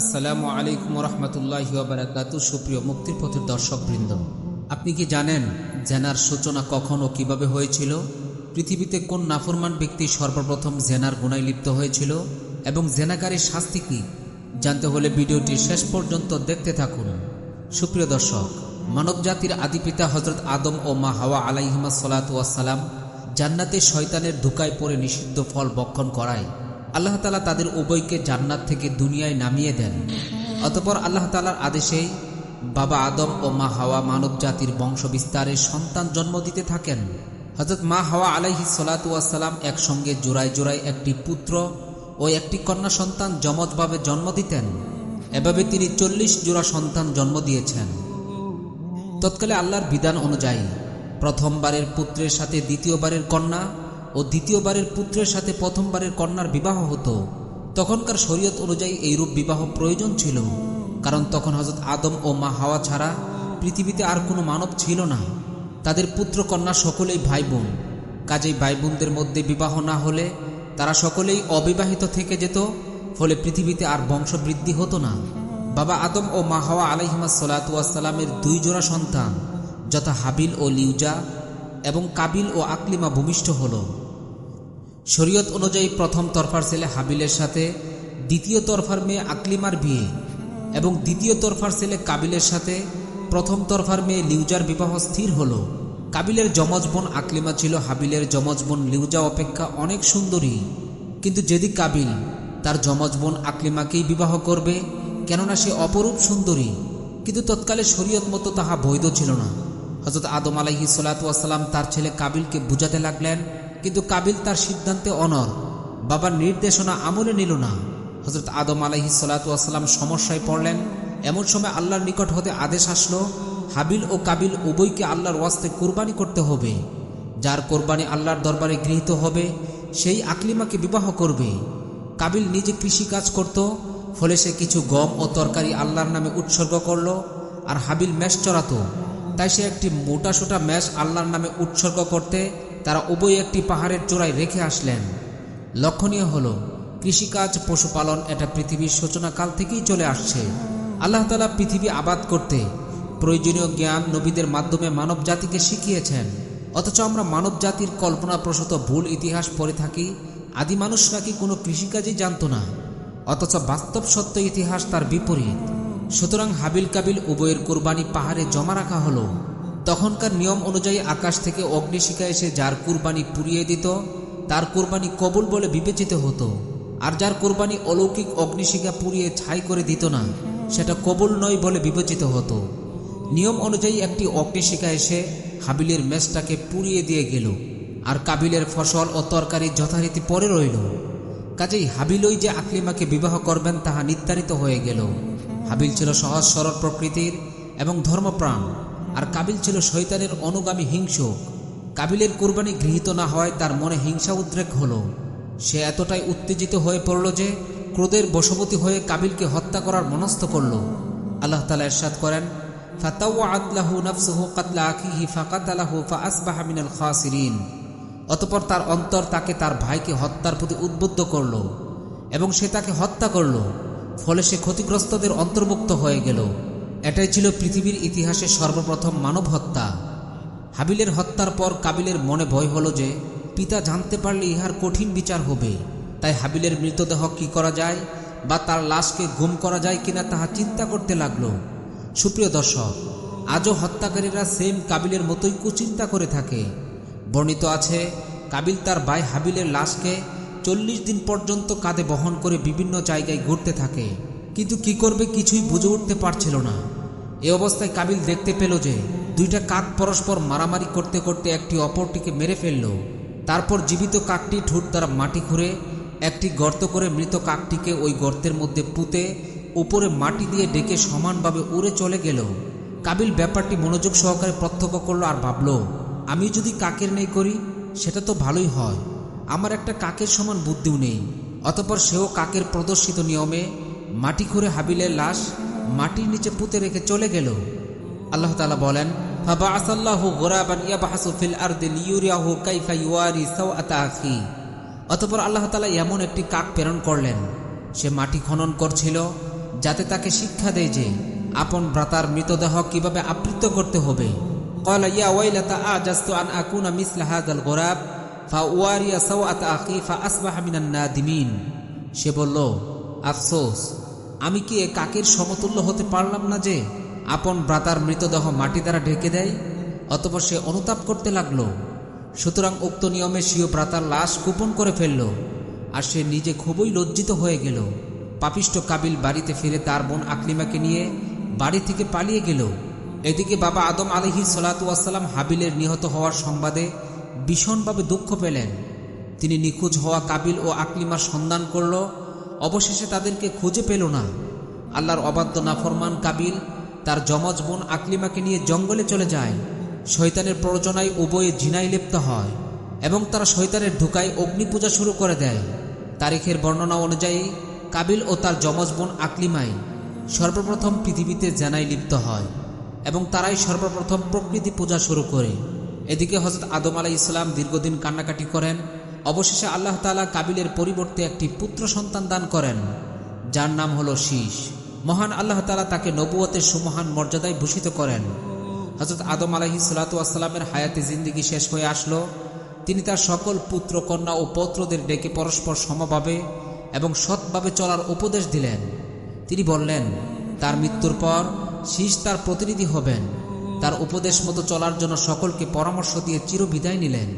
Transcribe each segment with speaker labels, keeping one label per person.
Speaker 1: আসসালামু আলাইকুম রহমতুল্লাহি ওয়া বারাকাতুহু। সুপ্রিয় মুক্তির পথের দর্শকবৃন্দ, আপনি কি জানেন জেনার সূচনা কখন ও কিভাবে হয়েছিল? পৃথিবীতে কোন নাফরমান ব্যক্তি সর্বপ্রথম জেনার গুনায় লিপ্ত হয়েছিল এবং জেনাকারীর শাস্তি কি? জানতে হলে ভিডিওটি শেষ পর্যন্ত দেখতে থাকুন। সুপ্রিয় দর্শক, মানবজাতির আদিপিতা হযরত আদম ও মা হাওয়া আলাইহিমা সালাতু ওয়াস সালাম জান্নাতে শয়তানের ধোঁকায় পড়ে নিষিদ্ধ ফল ভক্ষণ করায় আল্লাহ তাআলা তাদের উভয়কে জান্নাত থেকে দুনিয়ায় নামিয়ে দেন। অতঃপর আল্লাহ তাআলার আদেশেই বাবা আদম ও মা হাওয়া মানব জাতির বংশ বিস্তারে সন্তান জন্ম দিতে থাকেন। হযরত মা হাওয়া আলাইহিস সালাতু ওয়াস সালাম একসঙ্গে জোড়ায় জোড়ায় একটি পুত্র ও একটি কন্যা সন্তান যমজভাবে জন্ম দিতেন। এভাবে তিনি 40 জোড়া সন্তান জন্ম দিয়েছেন। তৎকালে আল্লাহর বিধান অনুযায়ী প্রথমবারের পুত্রের সাথে দ্বিতীয়বারের কন্যা ও দ্বিতীয়বারের পুত্রের সাথে প্রথমবারের কন্যার বিবাহ হতো। তখনকার শরীয়ত অনুযায়ী এইরূপ বিবাহ প্রয়োজন ছিল, কারণ তখন হযরত আদম ও মা হাওয়া ছাড়া পৃথিবীতে আর কোনো মানব ছিল না। তাদের পুত্র কন্যা সকলেই ভাই বোন, কাজেই ভাই বোনদের মধ্যে বিবাহ না হলে তারা সকলেই অবিবাহিত থেকে যেত, ফলে পৃথিবীতে আর বংশবৃদ্ধি হতো না। বাবা আদম ও মা হাওয়া আলাইহিমা সালাতু ওয়াস সালামের 2 জোড়া সন্তান যথা হাবিল ও লিউজা এবং কাবিল ও আকলিমা ভূমিষ্ঠ হল। শরীয়ত অনুযায়ী প্রথম তরফার ছেলে হাবিলের সাথে দ্বিতীয় তরফার মেয়ে আকলিমার বিয়ে এবং দ্বিতীয় তরফার ছেলে কাবিলের সাথে প্রথম তরফার মেয়ে লিউজার বিবাহ স্থির হল। কাবিলের যমজ বোন আকলিমা ছিল হাবিলের যমজ বোন লিউজা অপেক্ষা অনেক সুন্দরী, কিন্তু যেদি কাবিল তার যমজ বোন আকলিমাকেই বিবাহ করবে, কেননা সে অপরূপ সুন্দরী, কিন্তু তৎকালে শরীয়ত মতো তাহা বৈধ ছিল না। হযরত আদম আলাইহিস সালাতু ওয়াস সালাম তার ছেলে কাবিলকে বুঝাতে লাগলেন, কিন্তু কাবিল তার সিদ্ধান্তে অনড়, বাবার নির্দেশনা আমলে নিল না। হযরত আদম আলাইহিস সালাতু ওয়াস সালাম সমস্যায় পড়লেন। এমন সময় আল্লাহর নিকট হতে আদেশ আসলো, হাবিল ও কাবিল উভয়কে আল্লাহর ওয়াস্তে কুরবানি করতে হবে। যার কোরবানি আল্লাহর দরবারে গৃহীত হবে সেই আকলিমাকে বিবাহ করবে। কাবিল নিজে কৃষি কাজ করত, ফলে সে কিছু গম ও তরকারি আল্লাহর নামে উৎসর্গ করল, আর হাবিল মেষ চড়াত, তাই সে একটি মোটাসোটা মেষ আল্লাহর নামে উৎসর্গ করতে তারা উভয় একটি পাহাড়ের চূড়ায় রেখে আসলেন। লক্ষণীয় হল, কৃষিকাজ পশুপালন এটা পৃথিবীর সূচনাকাল থেকেই চলে আসছে। আল্লাহ তাআলা পৃথিবী আবাদ করতে প্রয়োজনীয় জ্ঞান নবীদের মাধ্যমে মানব জাতিকে শিখিয়েছেন, অথচ আমরা মানব জাতির কল্পনাপ্রসূত ভুল ইতিহাস পড়ে থাকি আদি মানুষ নাকি কোনো কৃষিকাজই জানত না, অথচ বাস্তব সত্য ইতিহাস তার বিপরীত। সুতরাং হাবিল কাবিল উভয়ের কুরবানি পাহাড়ে জমা রাখা হলো। তখনকার নিয়ম অনুযায়ী আকাশ থেকে অগ্নিশিখা এসে যার কুরবানি পুড়িয়ে দিত তার কুরবানি কবুল বলে বিবেচিত হতো, আর যার কুরবানি অলৌকিক অগ্নিশিখা পুড়িয়ে ছাই করে দিত না সেটা কবুল নয় বলে বিবেচিত হতো। নিয়ম অনুযায়ী একটি অগ্নিশিখা এসে হাবিলের মেষটাকে পুড়িয়ে দিয়ে গেল, আর কাবিলের ফসল ও তরকারি যথারীতি পড়ে রইল। কাজেই হাবিলই যে আকলিমাকে বিবাহ করবেন তাহা নির্ধারিত হয়ে গেল। হাবিল ছিল সহজ সরল প্রকৃতির এবং ধর্মপ্রাণ, আর কাবিল ছিল শয়তানের অনুগামী হিংসুক। কাবিলের কুরবানি গৃহীত না হওয়ায় তার মনে হিংসা উদ্রেক হলো। সে এতটাই উত্তেজিত হয়ে পড়ল যে ক্রোধের বশবর্তী হয়ে কাবিলকে হত্যা করার মনস্থ করল। আল্লাহ তাআলা ইরশাদ করেন, ফাতাওয়াআত লাহু নাফসুহু কাতলা আখিহি ফাকাতালাহু ফাআসবাহা মিনাল খাসিরিন। অতঃপর তার অন্তর তাকে তার ভাইকে হত্যার প্রতি উদ্বুদ্ধ করল এবং সে তাকে হত্যা করল, ফলে সে ক্ষতিগ্রস্তদের অন্তর্ভুক্ত হয়ে গেল। এটাই ছিল পৃথিবীর ইতিহাসে সর্বপ্রথম মানব হত্যা। হাবিলের হত্যার পর কাবিলের মনে ভয় হলো যে পিতা জানতে পারলে ইহার কঠিন বিচার হবে, তাই হাবিলের মৃতদেহ কি করা যায় বা তার লাশকে গুম করা যায় কিনা তাহা চিন্তা করতে লাগলো। সুপ্রিয় দর্শক, আজও হত্যাকারীরা সেম কাবিলের মতোই কুচিন্তা করে থাকে। বর্ণিত আছে, কাবিল তার ভাই হাবিলের লাশকে 40 দিন পর্যন্ত কাঁধে বহন করে বিভিন্ন জায়গায় ঘুরতে থাকে, কিন্তু কি করবে কিছুই বুঝে উঠতে পারছিল না। এ অবস্থায় কাবিল দেখতে পেল যে 2টা কাক পরস্পর মারামারি করতে করতে একটি অপরটিকে মেরে ফেলল। তারপর জীবিত কাকটি ঠোঁট দ্বারা মাটি খুঁড়ে একটি গর্ত করে মৃত কাকটিকে ওই গর্তের মধ্যে পুঁতে উপরে মাটি দিয়ে ডেকে সমানভাবে উড়ে চলে গেল। কাবিল ব্যাপারটি মনোযোগ সহকারে প্রত্যক্ষ করল আর ভাবল, আমি যদি কাকের নেই করি সেটা তো ভালোই হয়, আমার একটা কাকের সমান বুদ্ধিও নেই। অতঃপর সেও কাকের প্রদর্শিত নিয়মে মাটি খুঁড়ে হাবিলের লাশ মাটির নিচে পুঁতে রেখে চলে গেল। আল্লাহ তাআলা বলেন, ফাবাআসাল্লাহু গুরাবান ইয়াবহাসু ফিল আরদি লিয়ুরিয়াহু কাইফা ইওয়ারি সাওআতা আখি। অতঃপর আল্লাহ তাআলা এমন একটি কাক প্রেরণ করলেন, সে মাটি খনন করছিল যাতে তাকে শিক্ষা দেয় যে আপন ভ্রাতার মৃতদেহ কিভাবে আবৃত করতে হবে। ক্বালা ইয়া ওয়াইলাতা আজাজতু আন আকুনা মিসলা হাযাল গুরাব ফাওয়ারিয়া সাওআতা আখি ফাআসবাহা মিনান নাদিমিন। সে বলল, আফসোস, আমি কি এ কাকের সমতুল্য হতে পারলাম না যে আপন ভ্রাতার মৃতদেহ মাটি দ্বারা ঢেকে দেয়। অতঃপর সে অনুতাপ করতে লাগল। সুতরাং উক্ত নিয়মে স্বীয় ভ্রাতার লাশ গোপন করে ফেলল, আর সে নিজে খুবই লজ্জিত হয়ে গেল। পাপিষ্ঠ কাবিল বাড়িতে ফিরে তার বোন আকলিমাকে নিয়ে বাড়ি থেকে পালিয়ে গেল। এদিকে বাবা আদম আলাইহিস সালাতু ওয়াস সালাম হাবিলের নিহত হওয়ার সংবাদে ভীষণভাবে দুঃখ পেলেন। তিনি নিখোঁজ হওয়া কাবিল ও আকলিমার সন্ধান করল, অবশেষে তাদেরকে খুঁজে পেল না। আল্লাহর অবাধ্য নাফরমান কাবিল তার যমজ বোন আকলিমাকে নিয়ে জঙ্গলে চলে যায়। শয়তানের প্ররোচনায় উভয়ে জিনায় লিপ্ত হয় এবং তারা শয়তানের ধোঁকায় অগ্নি পূজা শুরু করে দেয়। তারিখের বর্ণনা অনুযায়ী কাবিল ও তার যমজ বোন আকলিমাই সর্বপ্রথম পৃথিবীতে জেনায় লিপ্ত হয় এবং তারাই সর্বপ্রথম প্রকৃতি পূজা শুরু করে। এদিকে হযরত আদম আলাইহিস সালাম দীর্ঘদিন কান্নাকাটি করেন। অবশেষে আল্লাহ তাআলা কাবিলের পরিবর্তে একটি পুত্র সন্তান দান করেন, যার নাম হলো শীশ। মহান আল্লাহ তাআলা তাকে নবুয়তের সুমহান মর্যাদায় ভূষিত করেন। হযরত আদম আলাইহিস সালাতু ওয়াস সালামের হায়াতে জিন্দেগি শেষ হয়ে আসলো। তিনি তার সকল পুত্র কন্যা ও পৌত্রদের ডেকে পরস্পর সমভাবে এবং সৎভাবে চলার উপদেশ দিলেন। তিনি বললেন, তার মৃত্যুর পর শীষ তার প্রতিনিধি হবেন। তার উপদেশ মতো চলার জন্য সকলকে পরামর্শ দিয়ে চিরবিদায় নিলেন।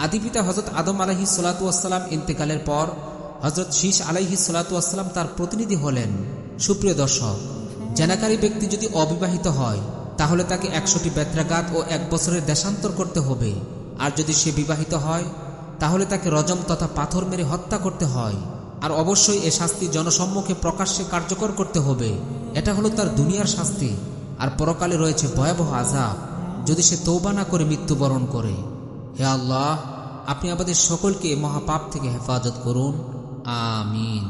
Speaker 1: আদিপিতা হযরত আদম আলাইহিস সালাতু ওয়াস সালাম ইন্তেকালের পর হযরত শীষ আলাইহিস সালাতু ওয়াস সালাম তার প্রতিনিধি হলেন। সুপ্রিয় দর্শক, জেনাকারী ব্যক্তি যদি অবিবাহিত হয় তাহলে তাকে 100টি বেত্রাঘাত ও 1 বছরের দেশান্তর করতে হবে। আর যদি সে বিবাহিত হয় তাহলে তাকে রজম তথা পাথর মেরে হত্যা করতে হয়। আর অবশ্যই এ শাস্তি জনসম্মুখে প্রকাশ্যে কার্যকর করতে হবে। এটা হলো তার দুনিয়ার শাস্তি। আর পরকালে রয়েছে ভয়াবহ আযাব যদি সে তওবা না করে মৃত্যুবরণ করে। হে আল্লাহ, আপনি আমাদের সকলকে এ মহাপাপ থেকে হেফাজত করুন। আমিন।